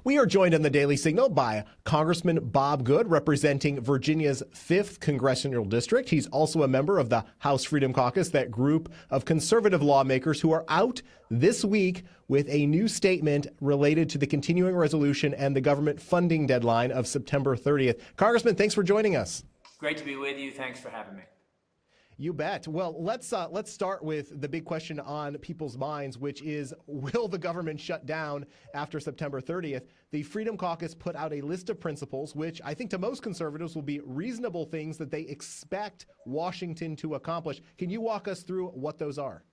We are joined on the Daily Signal by Congressman Bob Good, representing Virginia's 5th Congressional District. He's also a member of the House Freedom Caucus, that group of conservative lawmakers who are out this week with a new statement related to the continuing resolution and the government funding deadline of September 30th. Congressman, thanks for joining us. Great to be with you. Thanks for having me. You bet. Well, let's start with the big question on people's minds, which is, will the government shut down after September 30th? The Freedom Caucus put out a list of principles, which I think to most conservatives will be reasonable things that they expect Washington to accomplish. Can you walk us through what those are?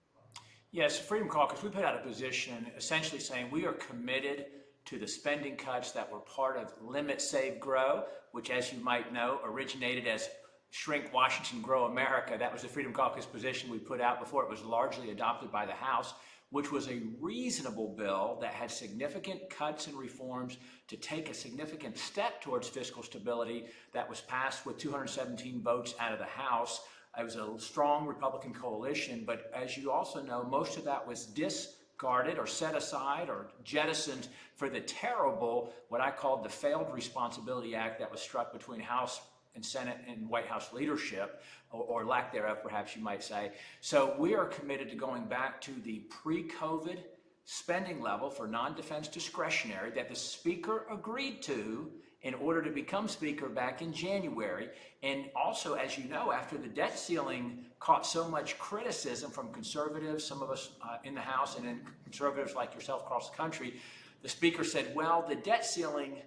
Yes, Freedom Caucus, we put out a position essentially saying we are committed to the spending cuts that were part of Limit, Save, Grow, which, as you might know, originated as Shrink Washington, Grow America. That was the Freedom Caucus position we put out before it was largely adopted by the House, which was a reasonable bill that had significant cuts and reforms to take a significant step towards fiscal stability that was passed with 217 votes out of the House. It was a strong Republican coalition, but as you also know, most of that was discarded or set aside or jettisoned for the terrible, what I called the Failed Responsibility Act that was struck between House and Senate and White House leadership, or lack thereof, perhaps you might say. So we are committed to going back to the pre-COVID spending level for non-defense discretionary that the Speaker agreed to in order to become Speaker back in January. And also, as you know, after the debt ceiling caught so much criticism from conservatives, some of us in the House, and then conservatives like yourself across the country, the Speaker said, well, the debt ceiling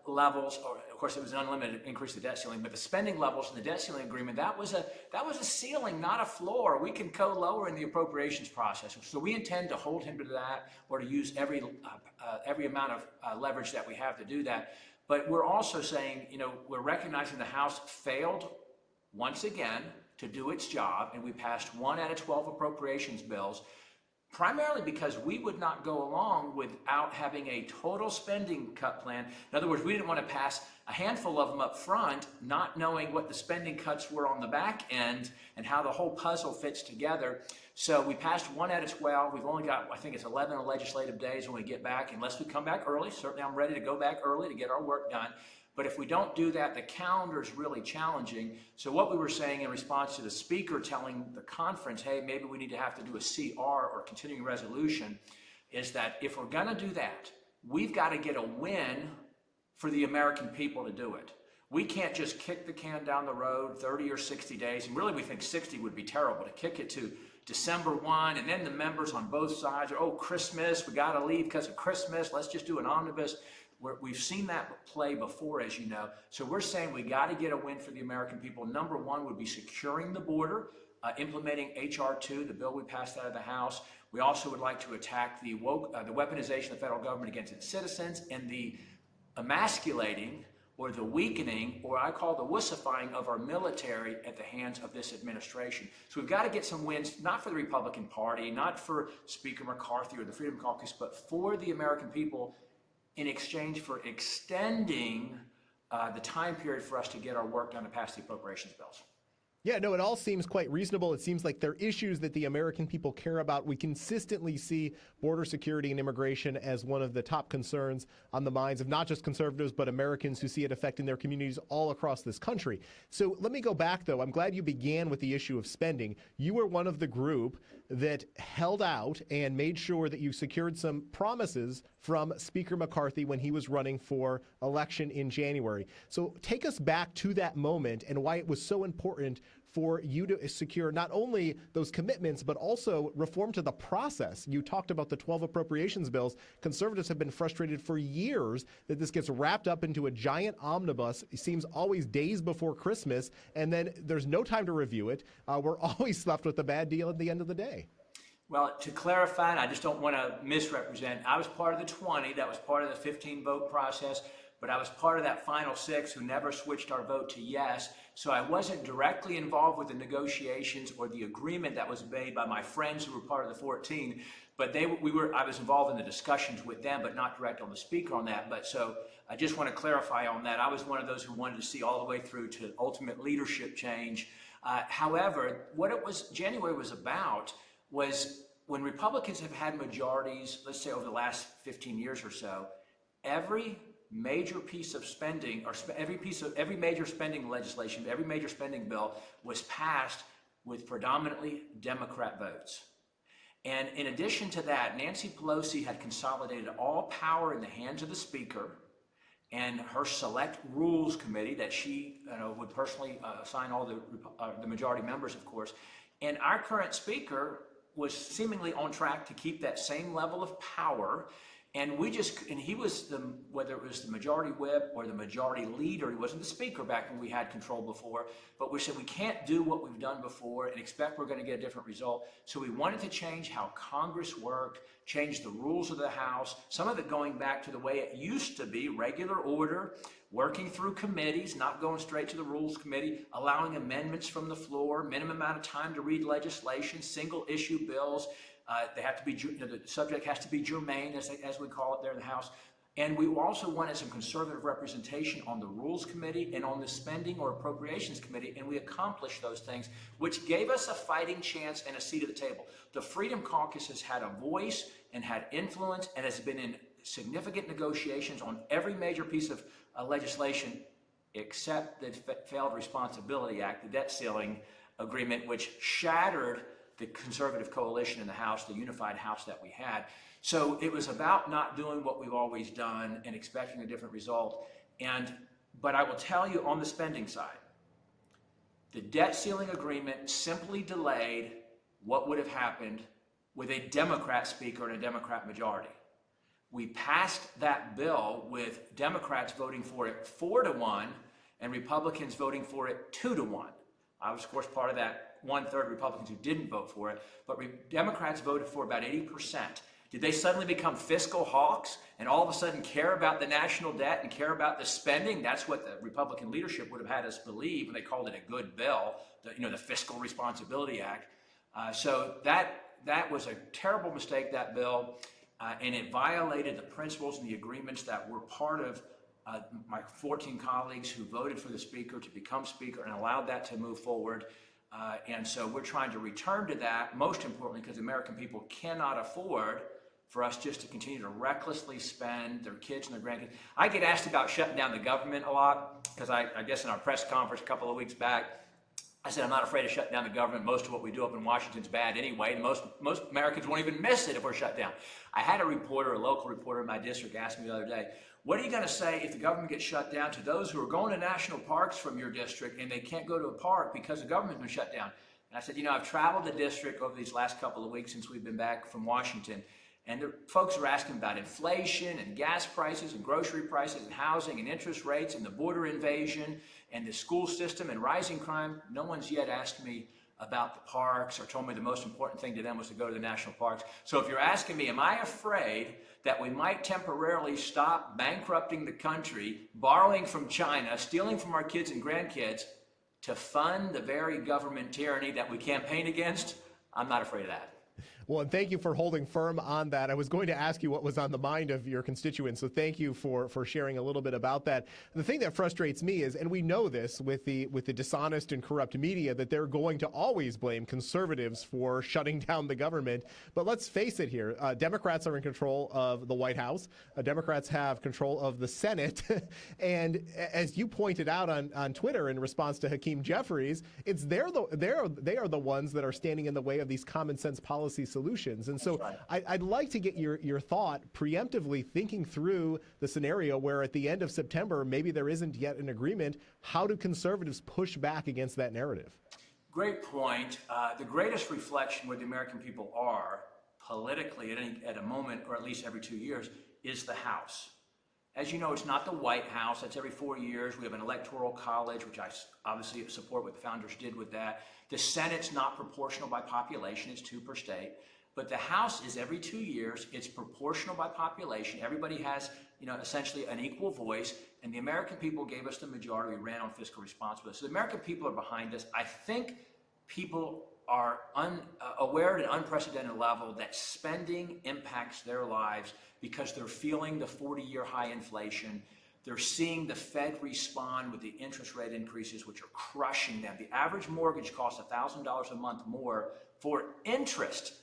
levels, or of course it was an unlimited increase of the debt ceiling, but the spending levels in the debt ceiling agreement, that was a ceiling, not a floor. We can go lower in the appropriations process. So we intend to hold him to that, or to use every amount of leverage that we have to do that. But we're also saying, we're recognizing the House failed once again to do its job, and we passed 1 out of 12 appropriations bills, primarily because we would not go along without having a total spending cut plan. In other words, we didn't want to pass a handful of them up front, not knowing what the spending cuts were on the back end and how the whole puzzle fits together. So we passed 1 out of 12. We've only got, I think it's 11 legislative days when we get back, unless we come back early. Certainly I'm ready to go back early to get our work done. But if we don't do that, the calendar is really challenging. So what we were saying in response to the Speaker telling the conference, hey, maybe we need to have to do a CR or continuing resolution, is that if we're going to do that, we've got to get a win for the American people to do it. We can't just kick the can down the road 30 or 60 days. And really, we think 60 would be terrible, to kick it to December 1, and then the members on both sides are, oh, Christmas, we got to leave because of Christmas. Let's just do an omnibus. We've seen that play before, as you know. So we're saying we got to get a win for the American people. Number one would be securing the border, implementing H.R. 2, the bill we passed out of the House. We also would like to attack the weaponization of the federal government against its citizens, and the emasculating or the weakening, or I call the wussifying of our military at the hands of this administration. So we've got to get some wins, not for the Republican Party, not for Speaker McCarthy or the Freedom Caucus, but for the American people, in exchange for extending the time period for us to get our work done to pass the appropriations bills. Yeah, no, it all seems quite reasonable. It seems like they're issues that the American people care about. We consistently see border security and immigration as one of the top concerns on the minds of not just conservatives, but Americans who see it affecting their communities all across this country. So let me go back, though. I'm glad you began with the issue of spending. You were one of the group that held out and made sure that you secured some promises from Speaker McCarthy when he was running for election in January. So take us back to that moment and why it was so important for you to secure not only those commitments, but also reform to the process. You talked about the 12 appropriations bills. Conservatives have been frustrated for years that this gets wrapped up into a giant omnibus. It seems always days before Christmas, and then there's no time to review it. We're always left with a bad deal at the end of the day. Well, to clarify, and I just don't want to misrepresent, I was part of the 20, that was part of the 15 vote process, but I was part of that final 6 who never switched our vote to yes. So I wasn't directly involved with the negotiations or the agreement that was made by my friends who were part of the 14, but I was involved in the discussions with them, but not direct on the Speaker on that. But so I just want to clarify on that. I was one of those who wanted to see all the way through to ultimate leadership change. However, what January was about was when Republicans have had majorities, let's say over the last 15 years or so, every major piece of spending, or every major spending legislation, every major spending bill was passed with predominantly Democrat votes. And in addition to that, Nancy Pelosi had consolidated all power in the hands of the Speaker and her Select Rules Committee that she would personally assign all the majority members, of course. And our current Speaker was seemingly on track to keep that same level of power. And he was whether it was the majority whip or the majority leader, he wasn't the Speaker back when we had control before, but we said we can't do what we've done before and expect we're going to get a different result. So we wanted to change how Congress worked, change the rules of the House, some of it going back to the way it used to be, regular order, working through committees, not going straight to the Rules Committee, allowing amendments from the floor, minimum amount of time to read legislation, single issue bills. They have to be, the subject has to be germane, as we call it there in the House. And we also wanted some conservative representation on the Rules Committee and on the Spending or Appropriations Committee, and we accomplished those things, which gave us a fighting chance and a seat at the table. The Freedom Caucus has had a voice and had influence and has been in significant negotiations on every major piece of legislation except the Failed Responsibility Act, the debt ceiling agreement, which shattered the conservative coalition in the House, the unified House that we had. So it was about not doing what we've always done and expecting a different result. But I will tell you on the spending side, the debt ceiling agreement simply delayed what would have happened with a Democrat Speaker and a Democrat majority. We passed that bill with Democrats voting for it 4-1 and Republicans voting for it 2-1. I was, of course, part of that 1/3 Republicans who didn't vote for it, but Democrats voted for about 80%. Did they suddenly become fiscal hawks and all of a sudden care about the national debt and care about the spending? That's what the Republican leadership would have had us believe when they called it a good bill, the Fiscal Responsibility Act. So that was a terrible mistake, that bill, and it violated the principles and the agreements that were part of my 14 colleagues who voted for the Speaker to become Speaker and allowed that to move forward. And so we're trying to return to that, most importantly, because the American people cannot afford for us just to continue to recklessly spend their kids and their grandkids. I get asked about shutting down the government a lot, because I guess in our press conference a couple of weeks back, I said I'm not afraid of shutting down the government. Most of what we do up in Washington is bad anyway, and most Americans won't even miss it if we're shut down. I had a local reporter in my district ask me the other day, what are you going to say if the government gets shut down to those who are going to national parks from your district and they can't go to a park because the government's been shut down? And I said, I've traveled the district over these last couple of weeks since we've been back from Washington, and the folks are asking about inflation and gas prices and grocery prices and housing and interest rates and the border invasion and the school system and rising crime. No one's yet asked me about the parks or told me the most important thing to them was to go to the national parks. So if you're asking me, am I afraid that we might temporarily stop bankrupting the country, borrowing from China, stealing from our kids and grandkids to fund the very government tyranny that we campaign against? I'm not afraid of that. Well, and thank you for holding firm on that. I was going to ask you what was on the mind of your constituents, so thank you for sharing a little bit about that. The thing that frustrates me is, and we know this with the dishonest and corrupt media, that they're going to always blame conservatives for shutting down the government. But let's face it here, Democrats are in control of the White House. Democrats have control of the Senate. And as you pointed out on Twitter in response to Hakeem Jeffries, they are the ones that are standing in the way of these common sense policy solutions. And so I'd like to get your thought preemptively thinking through the scenario where at the end of September, maybe there isn't yet an agreement. How do conservatives push back against that narrative? Great point. The greatest reflection where the American people are politically at a moment, or at least every 2 years, is the House. As you know, it's not the White House. That's every 4 years. We have an electoral college, which I obviously support what the founders did with that. The Senate's not proportional by population. It's 2 per state. But the House is every 2 years. It's proportional by population. Everybody has, essentially an equal voice. And the American people gave us the majority. We ran on fiscal responsibility. So the American people are behind us. I think people are aware at an unprecedented level that spending impacts their lives because they're feeling the 40-year high inflation. They're seeing the Fed respond with the interest rate increases, which are crushing them. The average mortgage costs $1,000 a month more for interest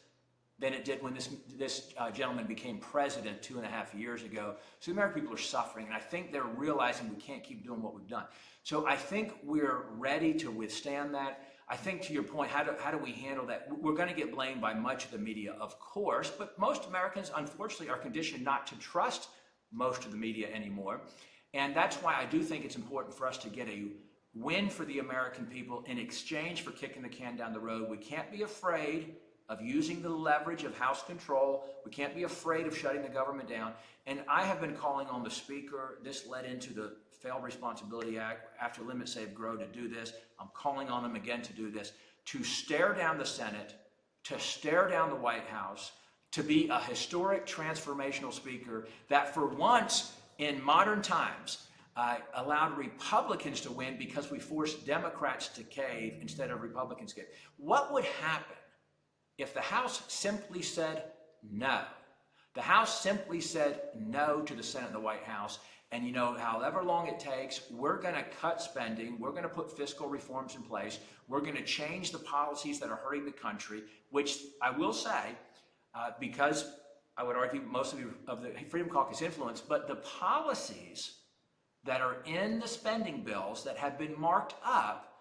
than it did when this gentleman became president 2.5 years ago. So the American people are suffering, and I think they're realizing we can't keep doing what we've done. So I think we're ready to withstand that. I think, to your point, how do we handle that? We're going to get blamed by much of the media, of course, but most Americans, unfortunately, are conditioned not to trust most of the media anymore. And that's why I do think it's important for us to get a win for the American people in exchange for kicking the can down the road. We can't be afraid of using the leverage of House control. We can't be afraid of shutting the government down. And I have been calling on the Speaker. This led into the Failed Responsibility Act after Limit, Save, Grow to do this. I'm calling on them again to do this, to stare down the Senate, to stare down the White House, to be a historic transformational speaker that for once in modern times allowed Republicans to win because we forced Democrats to cave instead of Republicans to cave. What would happen if the House simply said no? The House simply said no to the Senate and the White House. And, you know, however long it takes, we're going to cut spending. We're going to put fiscal reforms in place. We're going to change the policies that are hurting the country, which I will say, because I would argue most of the Freedom Caucus influence, but the policies that are in the spending bills that have been marked up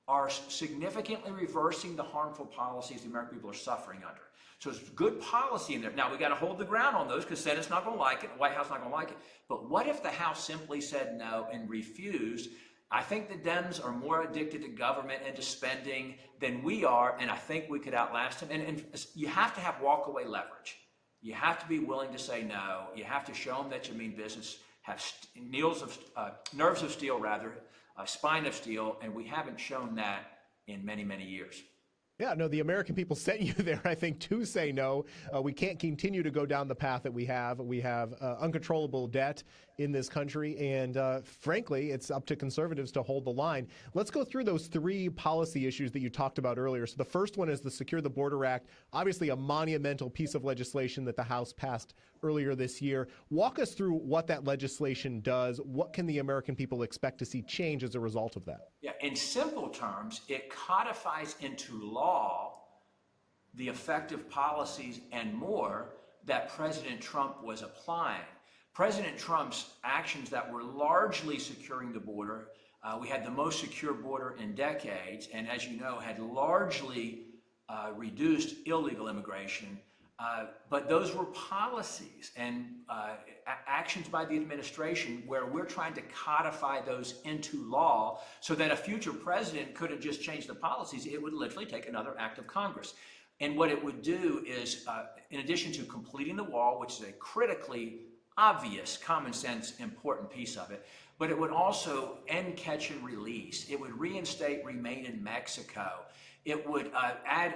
are significantly reversing the harmful policies the American people are suffering under. So it's good policy in there. Now, we got to hold the ground on those because Senate's not going to like it, the White House not going to like it. But what if the House simply said no and refused? I think the Dems are more addicted to government and to spending than we are, and I think we could outlast them. And you have to have walkaway leverage. You have to be willing to say no. You have to show them that you mean business, have nerves of steel, a spine of steel, and we haven't shown that in many, many years. Yeah, no, the American people sent you there, I think, to say no. We can't continue to go down the path that we have. We have uncontrollable debt in this country, and frankly, it's up to conservatives to hold the line. Let's go through those three policy issues that you talked about earlier. So the first one is the Secure the Border Act, obviously a monumental piece of legislation that the House passed earlier this year. Walk us through what that legislation does. What can the American people expect to see change as a result of that? Yeah, in simple terms, it codifies into law the effective policies and more that President Trump was applying. President Trump's actions that were largely securing the border, we had the most secure border in decades, and as you know, had largely reduced illegal immigration. But those were policies and actions by the administration where we're trying to codify those into law so that a future president couldn't just change the policies. It would literally take another act of Congress. And what it would do is, in addition to completing the wall, which is a critically obvious, common sense, important piece of it, but it would also end catch and release. It would reinstate Remain in Mexico. It would add,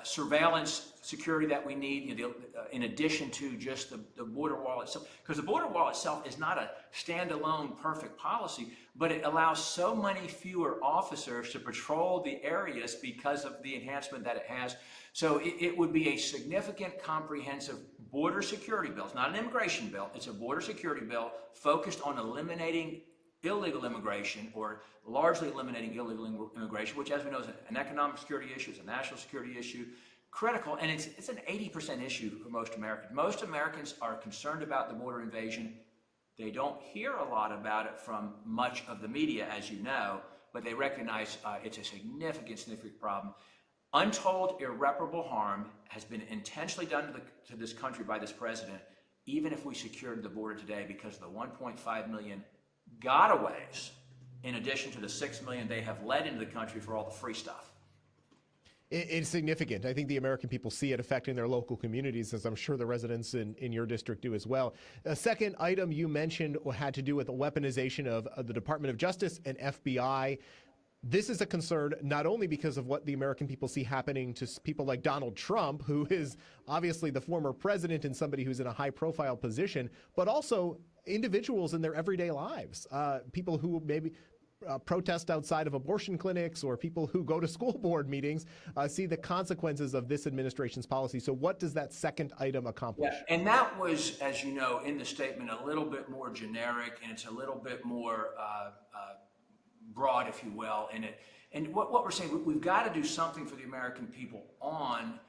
surveillance security that we need, in addition to just the border wall itself. Because the border wall itself is not a standalone perfect policy, but it allows so many fewer officers to patrol the areas because of the enhancement that it has. So it would be a significant, comprehensive border security bill. It's not an immigration bill. It's a border security bill focused on eliminating illegal immigration, or largely eliminating illegal immigration, which, as we know, is an economic security issue, it's a national security issue, critical, and it's an 80% issue for most Americans. Most Americans are concerned about the border invasion. They don't hear a lot about it from much of the media, as you know, but they recognize it's a significant problem. Untold irreparable harm has been intentionally done to this country by this president, even if we secured the border today, because of the 1.5 million gotaways, in addition to the 6 million they have let into the country for all the free stuff. It's significant. I think the American people see it affecting their local communities, as I'm sure the residents in your district do as well. A second item you mentioned had to do with the weaponization of the Department of Justice and FBI. This is a concern not only because of what the American people see happening to people like Donald Trump, who is obviously the former president and somebody who's in a high-profile position, but also individuals in their everyday lives, people who maybe protest outside of abortion clinics, or people who go to school board meetings, see the consequences of this administration's policy. So what does that second item accomplish? Yeah, and that was, as you know, in the statement, a little bit more generic, and it's a little bit more broad, if you will. And what we're saying, we've got to do something for the American people on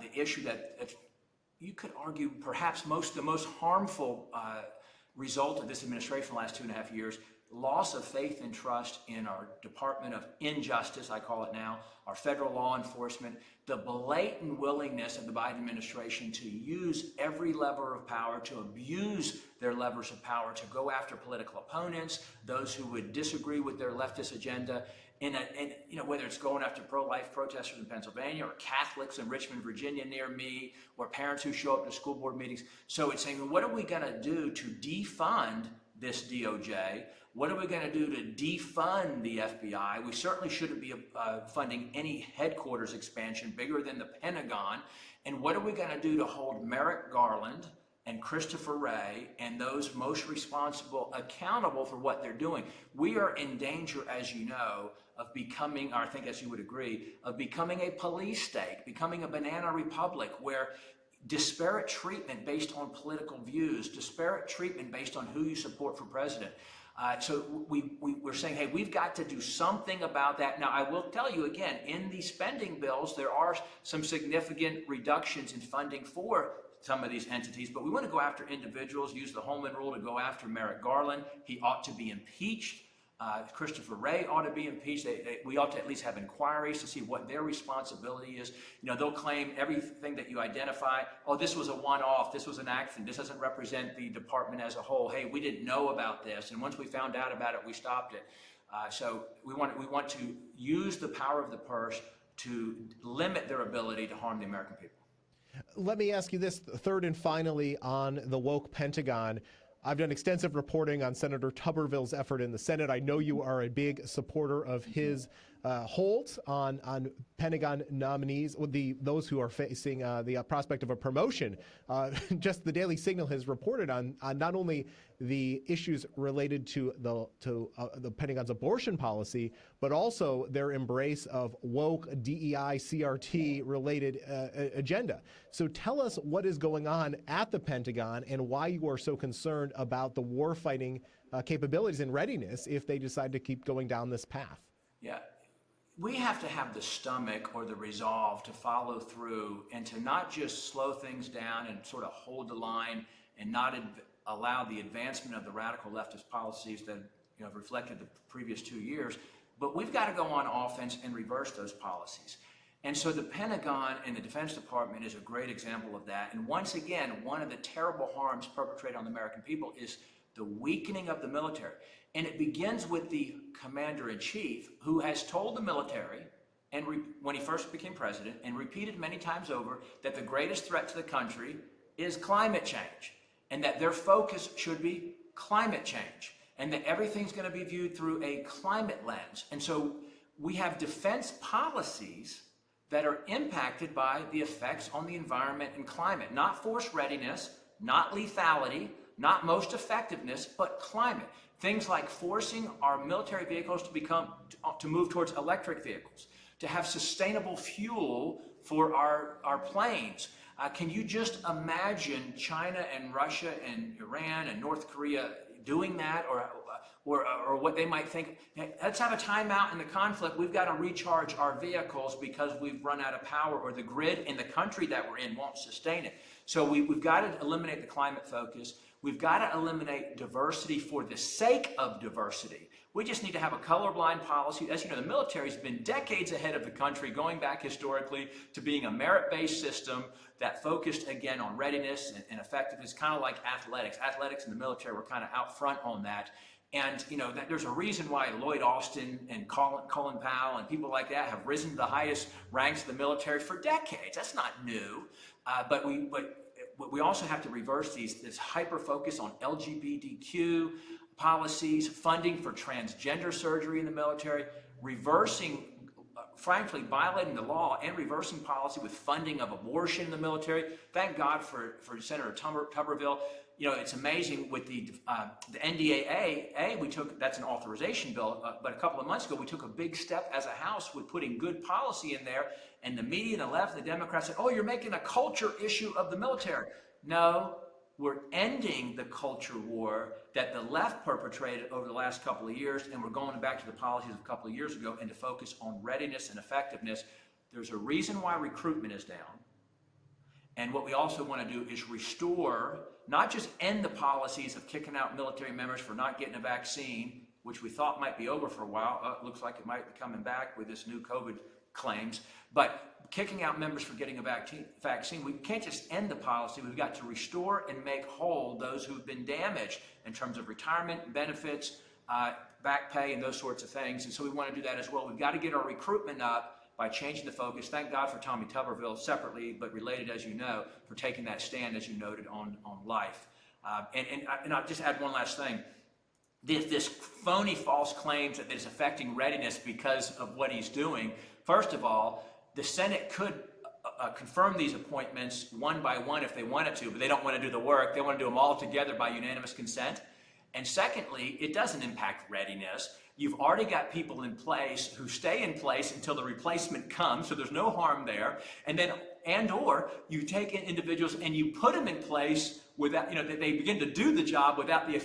the issue that you could argue perhaps the most harmful result of this administration the last 2.5 years, loss of faith and trust in our Department of Injustice, I call it now, our federal law enforcement, the blatant willingness of the Biden administration to use every lever of power, to abuse their levers of power, to go after political opponents, those who would disagree with their leftist agenda, whether it's going after pro-life protesters in Pennsylvania or Catholics in Richmond, Virginia near me, or parents who show up to school board meetings. So it's saying, well, what are we going to do to defund this DOJ? What are we going to do to defund the FBI? We certainly shouldn't be funding any headquarters expansion bigger than the Pentagon. And what are we going to do to hold Merrick Garland and Christopher Wray and those most responsible accountable for what they're doing? We are in danger, as you know, of becoming, or I think as you would agree, of becoming a police state, becoming a banana republic where disparate treatment based on political views, disparate treatment based on who you support for president. So we're saying, hey, we've got to do something about that. Now, I will tell you again, in these spending bills, there are some significant reductions in funding for some of these entities, but we want to go after individuals, use the Holman Rule to go after Merrick Garland. He ought to be impeached. Christopher Wray ought to be impeached. We ought to at least have inquiries to see what their responsibility is. They'll claim everything that you identify. Oh, this was a one-off. This was an accident. This doesn't represent the department as a whole. Hey, we didn't know about this, and once we found out about it, we stopped it. So we want to use the power of the purse to limit their ability to harm the American people. Let me ask you this, third and finally, on the woke Pentagon. I've done extensive reporting on Senator Tuberville's effort in the Senate. I know you are a big supporter of his hold on Pentagon nominees, those who are facing the prospect of a promotion. Just the Daily Signal has reported on not only the issues related to the Pentagon's abortion policy, but also their embrace of woke DEI CRT related agenda. So tell us what is going on at the Pentagon and why you are so concerned about the warfighting capabilities and readiness if they decide to keep going down this path. Yeah. We have to have the stomach or the resolve to follow through and to not just slow things down and sort of hold the line and not allow the advancement of the radical leftist policies that have reflected the previous 2 years, but we've got to go on offense and reverse those policies. And so the Pentagon and the Defense Department is a great example of that. And once again, one of the terrible harms perpetrated on the American people is the weakening of the military. And it begins with the commander-in-chief, who has told the military, and when he first became president, and repeated many times over, that the greatest threat to the country is climate change, and that their focus should be climate change, and that everything's going to be viewed through a climate lens. And so we have defense policies that are impacted by the effects on the environment and climate, not force readiness, not lethality, not most effectiveness, but climate. Things like forcing our military vehicles to move towards electric vehicles, to have sustainable fuel for our planes. Can you just imagine China and Russia and Iran and North Korea doing that, or what they might think? Hey, let's have a timeout in the conflict. We've got to recharge our vehicles because we've run out of power, or the grid in the country that we're in won't sustain it. So we've got to eliminate the climate focus. We've got to eliminate diversity for the sake of diversity. We just need to have a colorblind policy. As you know, the military's been decades ahead of the country, going back historically to being a merit-based system that focused, again, on readiness and effectiveness, kind of like athletics. Athletics and the military were kind of out front on that. And, there's a reason why Lloyd Austin and Colin Powell and people like that have risen to the highest ranks of the military for decades. That's not new. But we also have to reverse this hyper-focus on LGBTQ policies, funding for transgender surgery in the military, reversing, frankly, violating the law and reversing policy with funding of abortion in the military. Thank God for Senator Tuberville. It's amazing with the NDAA, that's an authorization bill, but a couple of months ago, we took a big step as a House with putting good policy in there, and the media and the left, the Democrats said, oh, you're making a culture issue of the military. No, we're ending the culture war that the left perpetrated over the last couple of years, and we're going back to the policies of a couple of years ago and to focus on readiness and effectiveness. There's a reason why recruitment is down. And what we also want to do is restore, not just end the policies of kicking out military members for not getting a vaccine, which we thought might be over for a while. It looks like it might be coming back with this new COVID claims. But kicking out members for getting a vaccine, we can't just end the policy. We've got to restore and make whole those who've been damaged in terms of retirement, benefits, back pay, and those sorts of things. And so we want to do that as well. We've got to get our recruitment up by changing the focus. Thank God for Tommy Tuberville, separately but related, as you know, for taking that stand, as you noted, on life. And I'll just add one last thing. This phony false claims that it's affecting readiness because of what he's doing. First of all, the Senate could confirm these appointments one by one if they wanted to, but they don't want to do the work. They want to do them all together by unanimous consent. And secondly, it doesn't impact readiness. You've already got people in place who stay in place until the replacement comes, so there's no harm there. Or you take in individuals and you put them in place without, they begin to do the job without the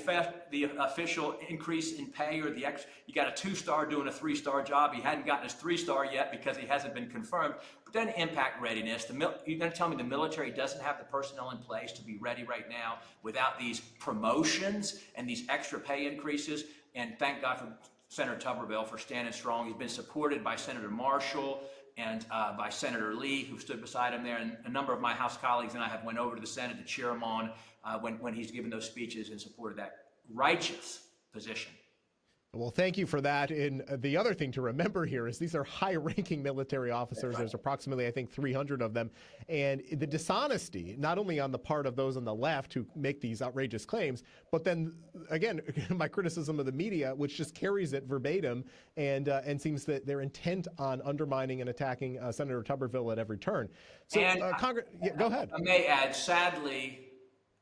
official increase in pay or the extra. You got a 2-star doing a 3-star job. He hadn't gotten his 3-star yet because he hasn't been confirmed. But then impact readiness. You're going to tell me the military doesn't have the personnel in place to be ready right now without these promotions and these extra pay increases? And thank God for Senator Tuberville for standing strong. He's been supported by Senator Marshall and by Senator Lee, who stood beside him there. And a number of my House colleagues and I have went over to the Senate to cheer him on when he's given those speeches in support of that righteous position. Well, thank you for that. And the other thing to remember here is these are high-ranking military officers. Right. There's approximately, I think, 300 of them. And the dishonesty, not only on the part of those on the left who make these outrageous claims, but then, again, my criticism of the media, which just carries it verbatim and seems that they're intent on undermining and attacking Senator Tuberville at every turn. So, Congress, go ahead. I may add, sadly,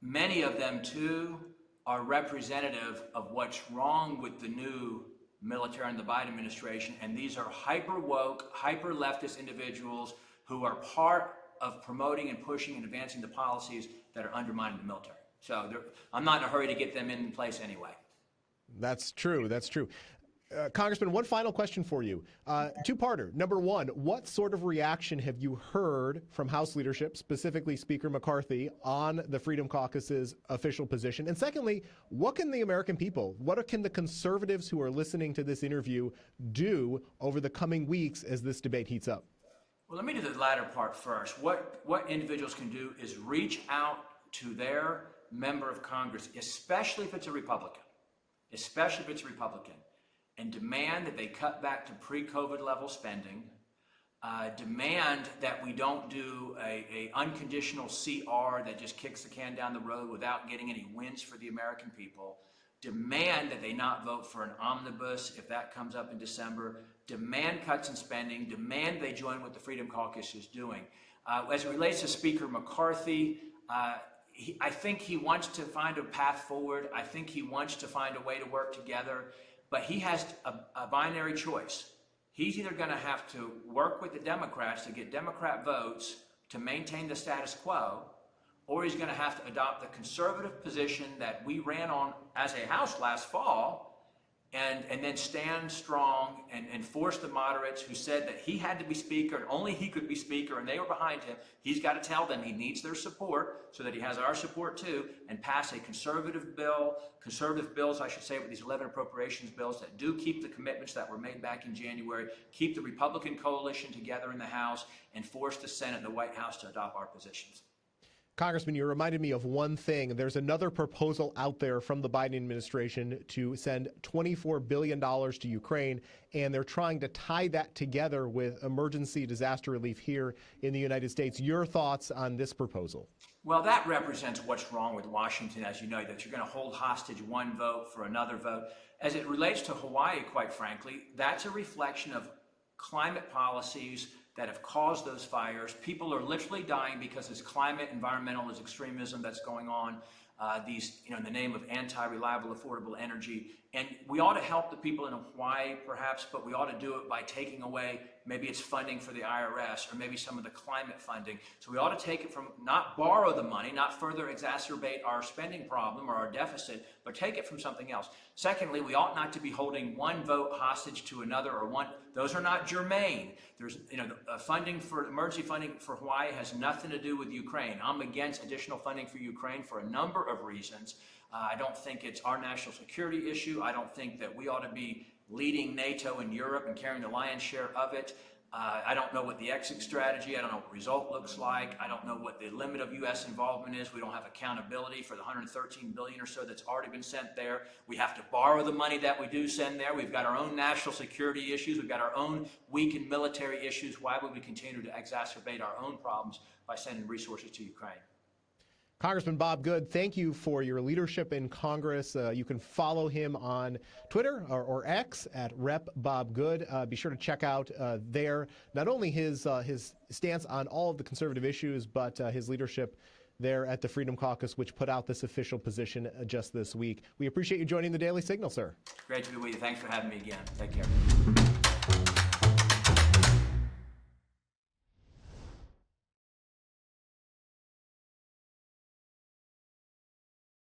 many of them, too, are representative of what's wrong with the new military and the Biden administration. And these are hyper-woke, hyper-leftist individuals who are part of promoting and pushing and advancing the policies that are undermining the military. So I'm not in a hurry to get them in place anyway. That's true. That's true. Congressman, one final question for you. Two-parter. Number one, what sort of reaction have you heard from House leadership, specifically Speaker McCarthy, on the Freedom Caucus's official position? And secondly, what can the American people, what can the conservatives who are listening to this interview do over the coming weeks as this debate heats up? Well, let me do the latter part first. What individuals can do is reach out to their member of Congress, especially if it's a Republican, and demand that they cut back to pre-COVID level spending, demand that we don't do a unconditional CR that just kicks the can down the road without getting any wins for the American people, demand that they not vote for an omnibus if that comes up in December, demand cuts in spending, demand they join what the Freedom Caucus is doing. As it relates to Speaker McCarthy, I think he wants to find a path forward. I think he wants to find a way to work together. But he has a binary choice. He's either going to have to work with the Democrats to get Democrat votes to maintain the status quo, or he's going to have to adopt the conservative position that we ran on as a House last fall, and then stand strong and force the moderates who said that he had to be Speaker and only he could be Speaker and they were behind him. He's got to tell them he needs their support so that he has our support too, and pass a conservative bills, I should say, with these 11 appropriations bills that do keep the commitments that were made back in January, keep the Republican coalition together in the House, and force the Senate and the White House to adopt our positions. Congressman, you reminded me of one thing. There's another proposal out there from the Biden administration to send $24 billion to Ukraine, and they're trying to tie that together with emergency disaster relief here in the United States. Your thoughts on this proposal? Well, that represents what's wrong with Washington, as you know, that you're going to hold hostage one vote for another vote. As it relates to Hawaii, quite frankly, that's a reflection of climate policies that have caused those fires. People are literally dying because this climate environmentalist extremism that's going on, in the name of anti-reliable, affordable energy. And we ought to help the people in Hawaii, perhaps, but we ought to do it by taking away maybe it's funding for the IRS, or maybe some of the climate funding. So we ought to take it from, not borrow the money, not further exacerbate our spending problem or our deficit, but take it from something else. Secondly, we ought not to be holding one vote hostage to another, or those are not germane. There's, emergency funding for Hawaii has nothing to do with Ukraine. I'm against additional funding for Ukraine for a number of reasons. I don't think it's our national security issue. I don't think that we ought to be leading NATO in Europe and carrying the lion's share of it. I don't know what the exit strategy, I don't know what the result looks like. I don't know what the limit of U.S. involvement is. We don't have accountability for the $113 billion or so that's already been sent there. We have to borrow the money that we do send there. We've got our own national security issues. We've got our own weakened military issues. Why would we continue to exacerbate our own problems by sending resources to Ukraine? Congressman Bob Good, thank you for your leadership in Congress. You can follow him on Twitter or X at Rep. Bob Good. Be sure to check out there not only his stance on all of the conservative issues, but his leadership there at the Freedom Caucus, which put out this official position just this week. We appreciate you joining the Daily Signal, sir. Great to be with you. Thanks for having me again. Take care.